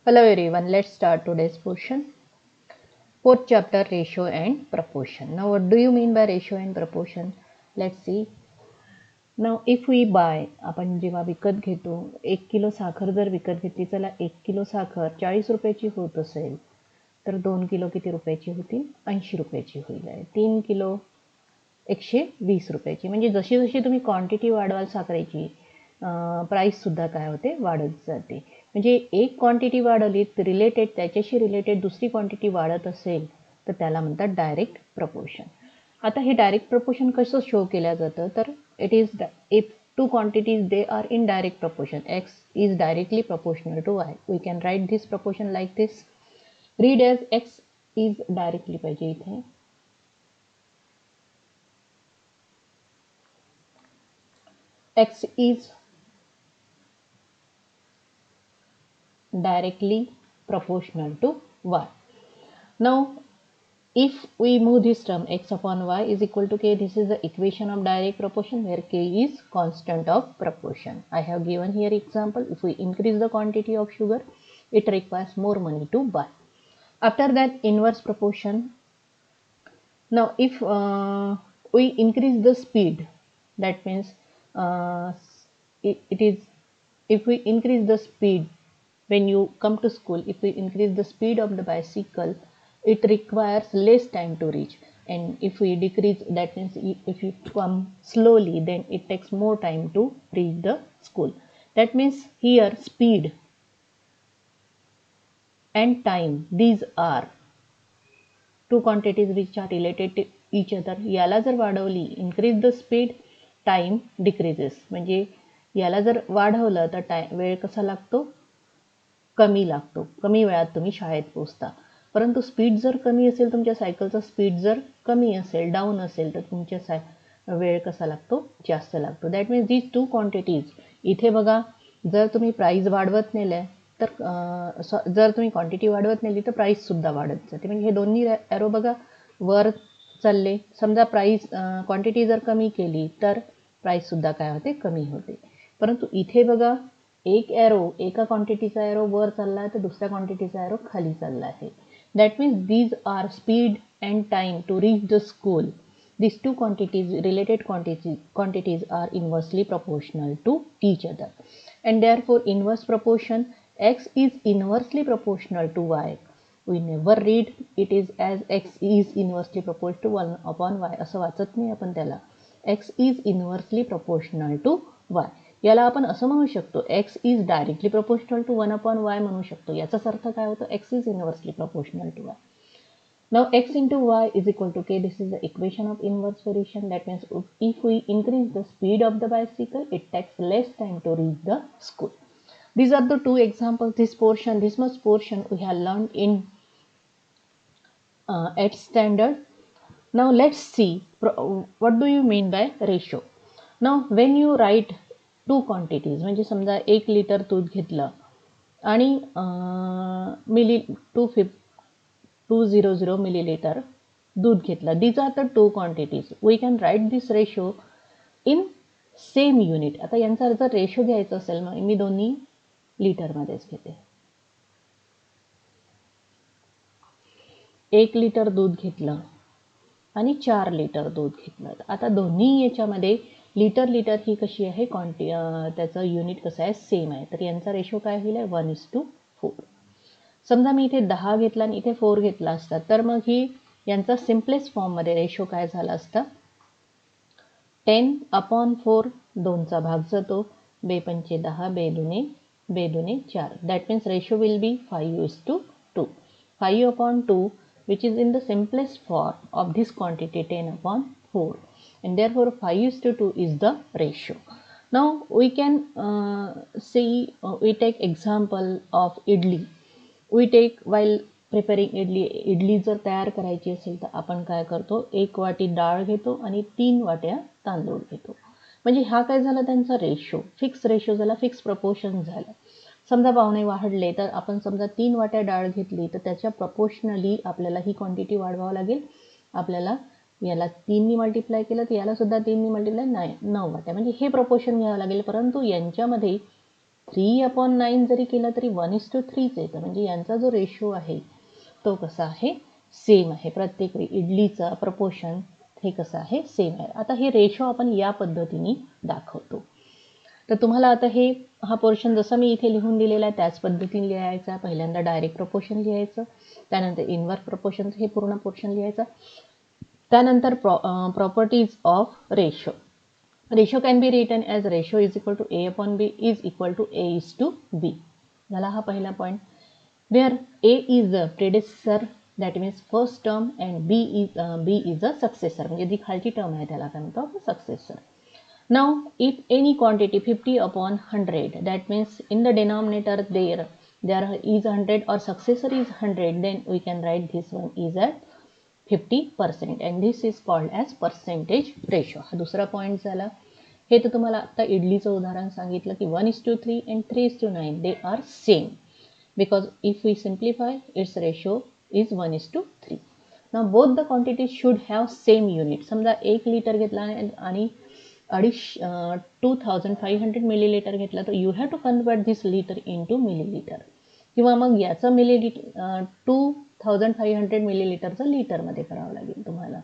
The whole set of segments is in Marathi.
Hello everyone, let's start today's portion. Fourth chapter, ratio and proportion. Now what do you mean by ratio and proportion? Let's see. Now if we buy, आपण जेव्हा विकत घेतो 1 किलो साखर जर विकत घेतली, चला 1 किलो साखर 40 रुपयाची होत असेल तर 2 किलो किती रुपयाची होतील? 80 रुपयाची होईल. 3 किलो 120 रुपयाची. म्हणजे जशी जशी तुम्ही क्वांटिटी वाढवाल साखरेची प्राईससुद्धा काय होते? वाढत जाते. म्हणजे एक क्वांटिटी वाढवली रिलेटेड त्याच्याशी रिलेटेड दुसरी क्वांटिटी वाढत असेल तर त्याला म्हणतात डायरेक्ट प्रपोर्शन. आता हे डायरेक्ट प्रपोर्शन कसं शो केलं जातं? तर it is if two quantities they are in direct proportion, x is directly proportional to y, we can write this proportion like this. Read as x is directly पाहिजे इथे. X is directly proportional to y. Now if we move this term x upon y is equal to k, this is the equation of direct proportion where k is constant of proportion. I have given here example. If we increase the quantity of sugar, it requires more money to buy. After that, inverse proportion. Now if we increase the speed, that means it is, if we increase the speed when you come to school, if we increase the speed of the bicycle, it requires less time to reach. And if we decrease, that means if you come slowly, then it takes more time to reach the school. That means here speed and time, these are two quantities which are related to each other. याला जर वाढवली, increase the speed, time decreases. म्हणजे याला जर वाढवलं तर वेळ कसा लागतो? कमी लागतो. कमी वेळात तुम्ही शाळेत पोहोचता. परंतु स्पीड जर कमी असेल, तुमच्या सायकलचा स्पीड जर कमी असेल, डाऊन असेल, तर तुमच्या वेळ कसा लागतो? जास्त लागतो. That means these two quantities. इथे बघा, जर तुम्ही प्राईस वाढवत नेल्या तर जर तुम्ही क्वांटिटी वाढवत नेली तर प्राईससुद्धा वाढत जाते. म्हणजे हे दोन्ही ॲरो बघा वर चालले. समजा प्राईस क्वांटिटी जर कमी केली तर प्राईससुद्धा काय होते? कमी होते. परंतु इथे बघा एक ॲरो, एका क्वांटिटीचा ॲरो वर चालला आहे तर दुसऱ्या क्वांटिटीचा ॲरो खाली चालला आहे. That means these are speed and time to reach the school. These two quantities, related quantities are inversely proportional to each other. And therefore, inverse proportion, x is inversely proportional to y. We never read it is as x is inversely proportional to 1 upon y. असं वाचत नाही आपण त्याला. x is inversely proportional to y. याला आपण असं म्हणू शकतो, x is directly proportional to 1 upon y म्हणू शकतो. याचाच अर्थ काय होतो? x is inversely proportional to y. Now x into y is equal to k. This is the equation of inverse variation. That means if we increase the speed of the bicycle, it takes less time to reach the school. These are the two examples. This much portion we have learned in 8th standard. Now let's see what do you mean by ratio. Now when you write two quantities, म्हणजे समजा 1 लिटर दूध घेतलं आणि 200 milliliter दूध घेतलं. These are the two quantities. We can write this ratio in same unit. आता यांचा जर रेशो घ्यायचा असेल, मग मी दोन्ही लिटरमध्येच घेते. 1 लिटर दूध घेतलं आणि 4 लिटर दूध घेतलं. आता दोन्ही याच्यामध्ये लिटर ही कशी आहे? त्याचं युनिट कसं आहे? सेम आहे. तर यांचा रेशो काय होईल? 1:4. समजा मी इथे 10 घेतला आणि इथे 4 घेतला असता तर मग ही यांचा सिम्पलेस्ट फॉर्ममध्ये रेशो काय झाला असता? 10/4. 2चा भाग जातो. 2×5 10, 2×2 4. That means ratio will be 5:2. 5/2 which is in the simplest form of this quantity 10/4, and therefore 5:2 is the ratio. Now we can we take example of idli. We take while preparing idli जर तयार करायची असेल तर आपण काय करतो? 1 वाटी डाळ घेतो आणि 3 वाट्या तांदूळ घेतो. म्हणजे हा काय झाला? त्यांचा रेशो, फिक्स रेशो झाला, फिक्स प्रपोर्शन झालं. समजा पाहुणे वाढले तर आपण समजा 3 वाट्या डाळ घेतली तर त्याच्या प्रपोर्शनली आपल्याला ही क्वांटिटी वाढवावं लागेल. आपल्याला याला 3 ने मल्टिप्लाय केलं तर याला सुद्धा 3 ने मल्टिप्लाय 9 वाट्या, म्हणजे हे प्रपोर्शन घ्यावं लागेल. परंतु यांच्यामध्ये 3/9 जरी केलं तरी 1:3 येतं. म्हणजे यांचा जो रेशो आहे तो कसा आहे, सेम आहे. प्रत्येक इडलीचा प्रपोर्शन हे कसं आहे, सेम आहे. आता हे रेशो आपण या पद्धतीने दाखवतो. तर तुम्हाला आता हा पोर्शन जसं मी इथे लिहून दिलेला आहे त्याच पद्धतीने लिहायचा. पहिल्यांदा डायरेक्ट प्रपोर्शन लिहायचं, त्यानंतर इनवर्स प्रपोर्शन हे पूर्ण पोर्शन लिहायचं, त्यानंतर properties of ratio. Ratio can be written as ratio is equal to A/B इज इक्वल टू A:B. झाला हा पहिला point. Where A is a predecessor, that means first term, and B is a successor, म्हणजे जी खालची टर्म आहे त्याला काय म्हणतो आपण, successor. Now, if any quantity 50/100, that means in the denominator there is 100 or successor is 100, then we can write this one is at 50%, and this is called as percentage ratio. हा दुसरा पॉईंट झाला. हे तर तुम्हाला आता इडलीचं उदाहरण सांगितलं की 1:3 and 3:9 they are same, because if we simplify its ratio is 1:3. Now both the quantities should have same unit. समजा 1 लिटर घेतला आणि 2500 मिलीलिटर घेतला तर you have to convert this litre into millilitre, किंवा मग याचं मिलीलिटर 2500 मिलीलिटरचं लिटरमध्ये करावं लागेल तुम्हाला,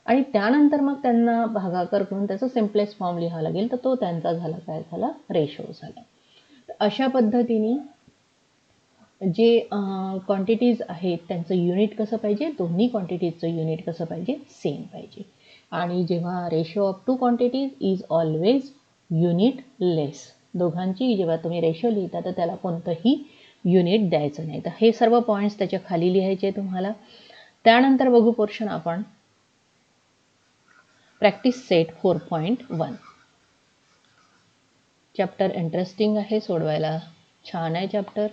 आणि त्यानंतर मग त्यांना भागाकार करून त्याचा सिम्पलेस्ट फॉर्म लिहावा लागेल. तर तो त्यांचा झाला काय झाला, रेशो झाला. अशा पद्धतीने जे क्वांटिटीज आहेत त्यांचं युनिट कसं पाहिजे, दोन्ही क्वांटिटीजचं युनिट कसं पाहिजे, सेम पाहिजे. आणि जेव्हा ratio of two quantities is always unitless, दोघांची जेव्हा तुम्ही रेशो लिहिता तर त्याला कोणतंही युनिट द्यायचं नाही. तर हे सर्व पॉईंट्स त्याच्या खाली लिहायचे तुम्हाला. त्यानंतर बघू पोर्शन आपण प्रॅक्टिस सेट 4.1. चॅप्टर इंटरेस्टिंग आहे, सोडवायला छान आहे chapter.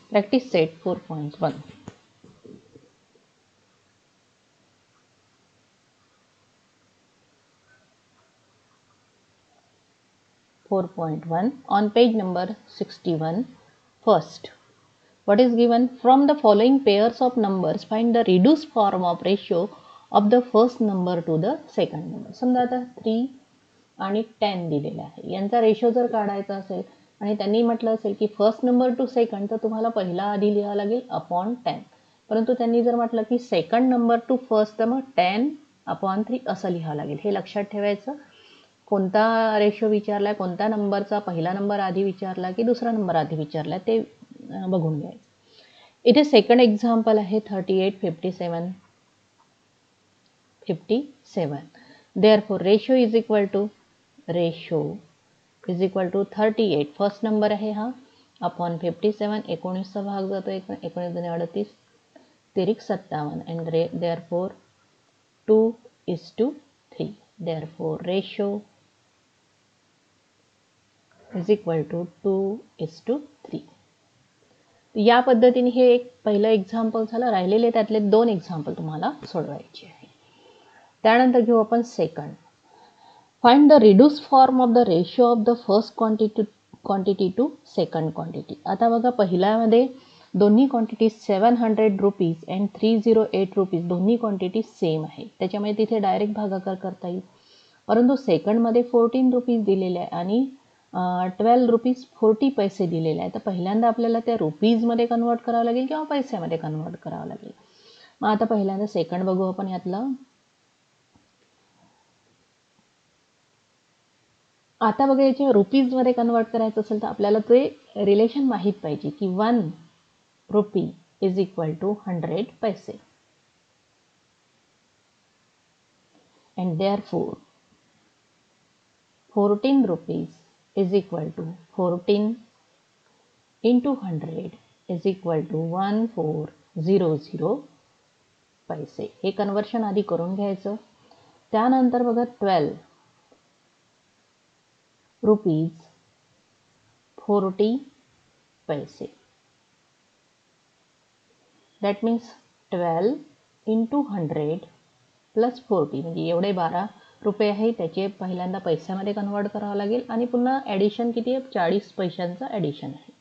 Practice set 4.1. 4.1 on page number 61. First, what is given? From the following pairs of numbers find the reduced form of ratio of the first number to the second number. समजा आता 3 आणि 10 दिलेला आहे, यांचा रेशो जर काढायचा असेल आणि त्यांनी म्हटलं असेल की फर्स्ट नंबर टू सेकंड, तर तुम्हाला पहिला आधी लिहावा लागेल अपॉन 10. परंतु त्यांनी जर म्हटलं की सेकंड नंबर टू फर्स्ट, तर मग 10/3 असं लिहावं लागेल. हे लक्षात ठेवायचं. कोणता रेशो विचारला, कोणत्या नंबरचा पहिला नंबर आधी विचारला की दुसरा नंबर आधी विचारला ते बघून घ्यायचं. इथे सेकंड एक्झाम्पल आहे 38, 57, 57. Therefore ratio is equal to 38, first number आहे हा, अपॉन 57, 19चा भाग जातो, 19 दुणे 38, 57, and therefore 2:3. Therefore ratio is equal to 2:3. या पद्धतीने हे एक पहिलं एक्झाम्पल झालं. राहिलेले त्यातले 2 एक्झाम्पल तुम्हाला सोडवायचे आहे. त्यानंतर घेऊ आपण second. Find the reduce form of the ratio of the first quantity to second quantity. आता बघा, पहिल्यामध्ये दोन्ही क्वांटिटी 700 रुपीज अँड 308 रुपीज दोन्ही क्वांटिटी सेम आहे, त्याच्यामुळे तिथे डायरेक्ट भागाकार करता येईल. परंतु सेकंडमध्ये 14 रुपीज दिलेले आहे आणि 12 रुपीज 40 पैसे दिलेले आहे. तर पहिल्यांदा आपल्याला त्या रुपीजमध्ये कन्वर्ट करावं लागेल किंवा पैशामध्ये कन्वर्ट करावं लागेल. मग आता पहिल्यांदा सेकंड बघू आपण यातलं. आता बघा, याच्या रुपीजमध्ये कन्वर्ट करायचं असेल तर आपल्याला ते रिलेशन माहीत पाहिजे की 1 रुपी इज इक्वल टू 100 पैसे, and therefore 14 rupees is equal to 14 into 100 is equal to 1400 पैसे. हे कन्वर्शन आधी करून घ्यायचं. त्यानंतर बघा 12 रुपीज 40 पैसे, दॅट मीन्स 12 into 100 प्लस 40, म्हणजे एवढे 12 रुपये आहे, त्याचे पहिल्यांदा पैशामध्ये कन्वर्ट करावं लागेल आणि पुन्हा ॲडिशन किती आहे, 40 पैशांचं ॲडिशन आहे.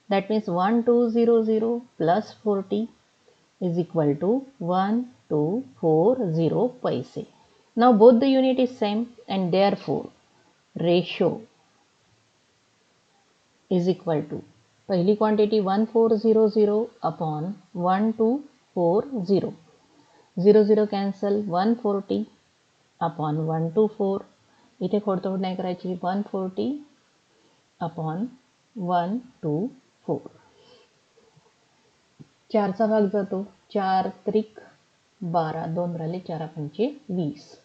That means 1200 plus 40 is equal to 1240 paise. Now both the unit is same and therefore ratio is equal to पहिली quantity 1400 upon 1240. 0 cancel, 140 upon 124. इथे खोडतोड नाही करायची, 140 upon 124. 4चा भाग जातो, 4 त्रिक 12, 2 राहिले, 4 पंचे 20,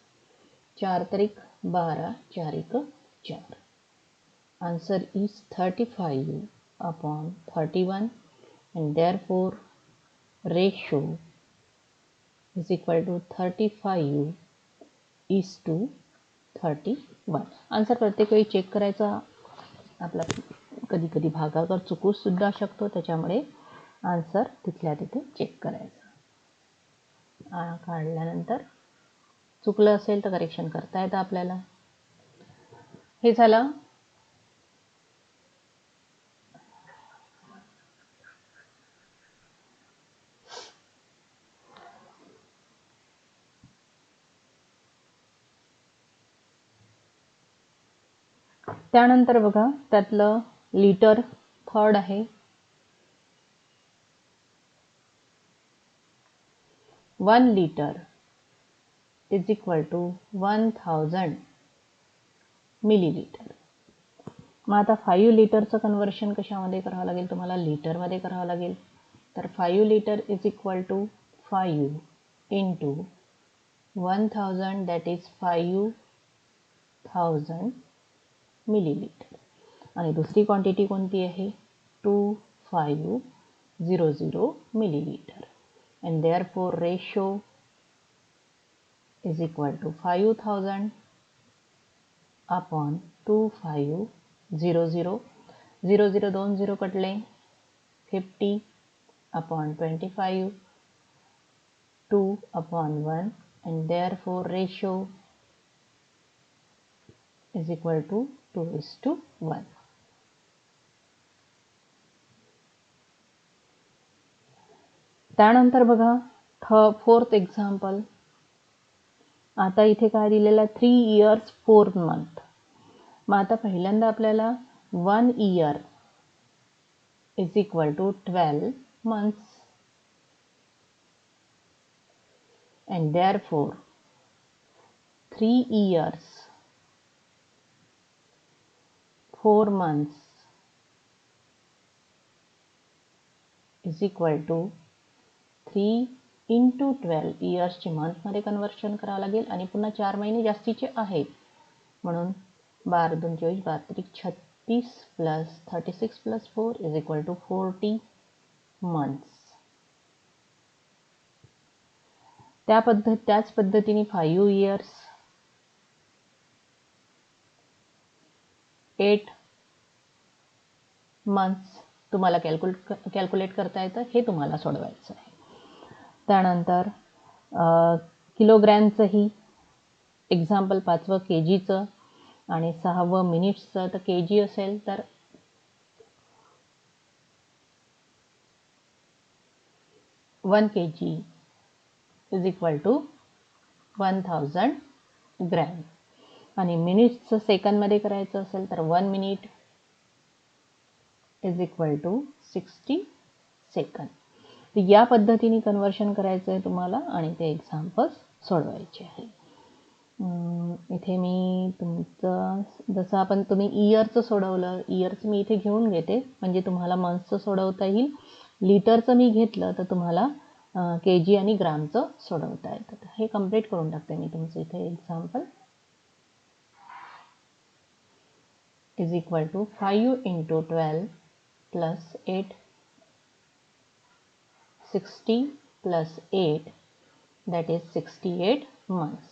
4 त्रिक 12, 4 एक 4. Answer is 35 upon 31 and therefore ratio is equal to 35 is to 31. Answer प्रत्येक वेळी चेक करायचा. आपला कधी कधी भागाकार चुकू सुद्धा शकतो, त्याच्यामुळे आन्सर तिथल्या तिथे चेक करायचा. काढल्यानंतर चुकलं असेल तर करेक्शन करता येतं आपल्याला. हे झालं त्यानंतर बघा त्यातलं लिटर थर्ड आहे. 1 litre is equal to 1000 millilitre. मग आता 5 लिटरचं कन्वर्शन कशामध्ये करावं लागेल, तुम्हाला लिटरमध्ये करावं लागेल. तर 5 litre is equal to 5 into 1000 that is 5000 millilitre. आणि दुसरी क्वांटिटी कोणती आहे, 2500 millilitre. and therefore ratio is equal to 5000 upon 2500. 00 2 0 कटले, 50 upon 25, 2 upon 1 and therefore ratio is equal to 2:1. त्यानंतर बघा फोर्थ एक्झाम्पल. आता इथे काय दिलेलं आहे, 3 years 4 month. मग आता पहिल्यांदा आपल्याला 1 year is equal to 12 months and therefore 3 years 4 months is equal to 3 into 12 इयर्सचे मंथमध्ये कन्वर्शन करावं लागेल आणि पुन्हा 4 महिने जास्तीचे आहेत म्हणून 12 2 24 12 36 plus 36 plus 4 is equal to 40 months. त्याच पद्धतीने 5 years 8 months तुम्हाला कॅल्क्युलेट करता येतं, हे तुम्हाला सोडवायचं आहे. त्यानंतर किलोग्रॅमचंही एक्झाम्पल 5वं केजीचं आणि 6वं मिनिट्सचं. तर केजी असेल तर 1 kg is equal to 1000 gram. आणि मिनिट्सचं सेकंडमध्ये करायचं असेल तर 1 minute is equal to 60 second. तर या पद्धतीने कन्वर्शन करायचं आहे तुम्हाला आणि ते एक्झाम्पल्स सोडवायचे आहे. इथे मी तुमचं जसं तुम्ही इयरचं सोडवलं, इयरचं मी इथे घेऊन घेते म्हणजे तुम्हाला मंथचं सोडवता येईल. लिटरचं मी घेतलं तर तुम्हाला केजी आणि ग्रामचं सोडवता येतं. तर हे कम्प्लीट करून टाकते मी तुमचं इथे example. Is equal to 5 into 12 plus 8 60 plus 8 that is 68 months.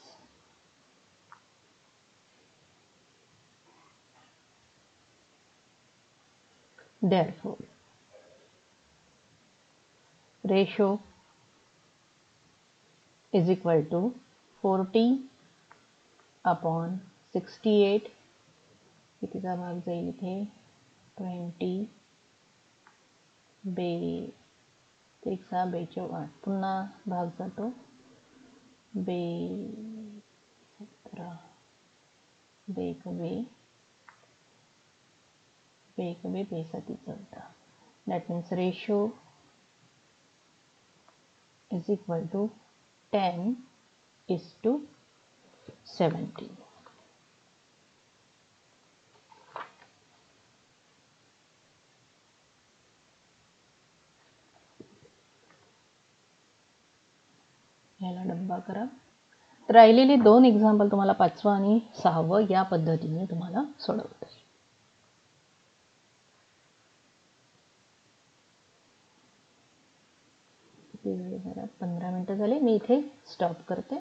Therefore ratio is equal to 40 upon 68. कितीचा भाग जाईल, 20 by एक 6 बेचे 8 पुन्हा भाग जातो बे 17 बे एक बे बे 7 14 that means ratio is equal to 10:17. याला डब्बा करा. तर राहिलेली 2 एक्झाम्पल तुम्हाला 5वं आणि 6वं या पद्धतीने तुम्हाला सोडवता येईल. किती वेळ झाला? 15 मिनिटं झाली. मी इथे स्टॉप करते.